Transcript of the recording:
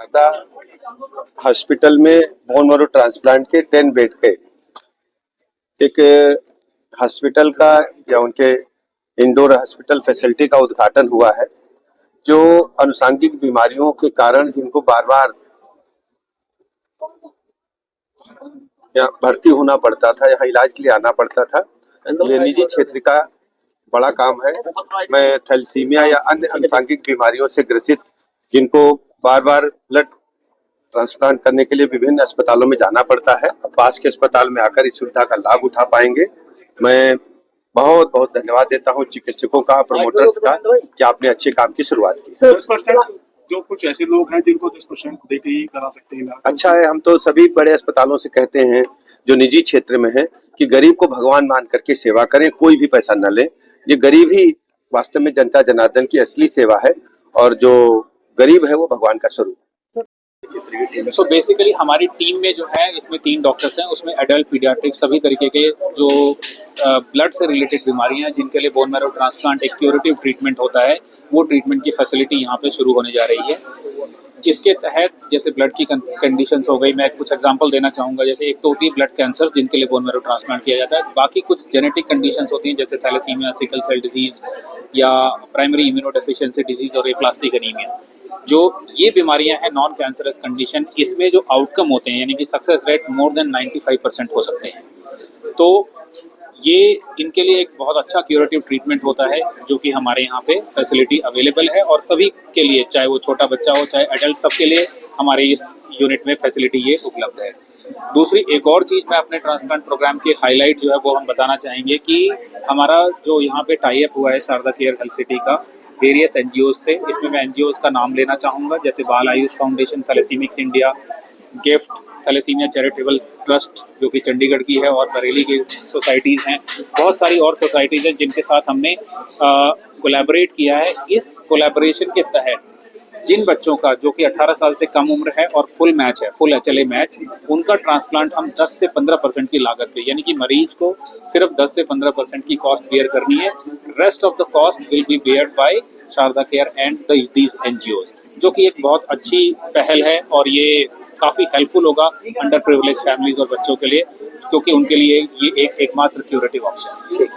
Sharda hospital में bone marrow transplant के 10 bed के एक हॉस्पिटल का या उनके इंडोर हॉस्पिटल फैसिलिटी का उद्घाटन हुआ है। जो अनुषंगिक बीमारियों के कारण जिनको बार बार यहाँ भर्ती होना पड़ता था, यहाँ इलाज के लिए आना पड़ता था, ये निजी क्षेत्र का बड़ा काम है। मैं थैलेसीमिया या अन्य अनुषंगिक बीमारियों से ग्रसित जिनको बार बार ब्लड ट्रांसप्लांट करने के लिए विभिन्न अस्पतालों में जाना पड़ता है, अब पास के अस्पताल में आकर इस सुविधा का लाभ उठा पाएंगे। मैं बहुत बहुत धन्यवाद देता हूँ चिकित्सकों का, प्रमोटर्स का कि आपने अच्छे काम की शुरुआत की। 10% जो कुछ ऐसे लोग हैं जिनको 10% देके ही करा सकते हैं इलाज। अच्छा है, हम तो सभी बड़े अस्पतालों से कहते हैं जो निजी क्षेत्र में है कि गरीब को भगवान मान करके सेवा करें, कोई भी पैसा न लें। ये गरीब ही वास्तव में जनता जनार्दन की असली सेवा है और जो गरीब है वो भगवान का स्वरूप। सो बेसिकली हमारी टीम में जो है इसमें 3 डॉक्टर्स हैं, उसमें एडल्ट पीडियाट्रिक सभी तरीके के जो ब्लड से रिलेटेड बीमारियां हैं जिनके लिए बोन मैरो ट्रांसप्लांट एक क्यूरेटिव ट्रीटमेंट होता है, वो ट्रीटमेंट की फैसिलिटी यहाँ पे शुरू होने जा रही है। जिसके तहत जैसे ब्लड की कंडीशंस हो गई, मैं कुछ एग्जांपल देना चाहूँगा। जैसे एक तो होती है ब्लड कैंसर जिनके लिए बोन मैरो ट्रांसप्लांट किया जाता है, बाकी कुछ जेनेटिक कंडीशंस होती हैं जैसे थैलेसीमिया, सिकल सेल डिजीज़ या प्राइमरी इम्यूनोडेफिशिएंसी डिजीज़ और एप्लास्टिक एनीमिया। जो ये बीमारियां हैं नॉन कैंसरस कंडीशन, इसमें जो आउटकम होते हैं यानी कि सक्सेस रेट मोर देन 95% हो सकते हैं। तो ये इनके लिए एक बहुत अच्छा क्यूरेटिव ट्रीटमेंट होता है जो कि हमारे यहाँ पे फैसिलिटी अवेलेबल है और सभी के लिए, चाहे वो छोटा बच्चा हो चाहे एडल्ट, सबके लिए हमारे इस यूनिट में फैसिलिटी ये उपलब्ध है। दूसरी एक और चीज़ मैं अपने ट्रांसप्लांट प्रोग्राम के हाईलाइट जो है वो हम बताना चाहेंगे कि हमारा जो यहाँ पे टाई अप हुआ है शारदा केयर हेल्थ सिटी का वेरियस एनजीओ से। इसमें मैं एनजीओ का नाम लेना चाहूँगा जैसे Bal Ayush foundation, Thalassemics India, gift, thalassemia charitable trust जो कि चंडीगढ़ की है और बरेली की सोसाइटीज़ हैं। बहुत सारी और सोसाइटीज़ हैं जिनके साथ हमने कोलैबोरेट किया है। इस कोलैबोरेशन के तहत जिन बच्चों का जो कि 18 साल से कम उम्र है और फुल मैच है, फुल HLA मैच, उनका ट्रांसप्लांट हम 10 से 15% की लागत पे, यानी कि मरीज को सिर्फ 10 से 15% की कॉस्ट बेयर करनी है। Rest of the cost will be beared by Sharda care and these NGOs, जो कि एक बहुत अच्छी पहल है और ये काफ़ी हेल्पफुल होगा अंडर प्रिविलेज फैमिलीज और बच्चों के लिए, क्योंकि उनके लिए ये एकमात्र क्यूरेटिव ऑप्शन है।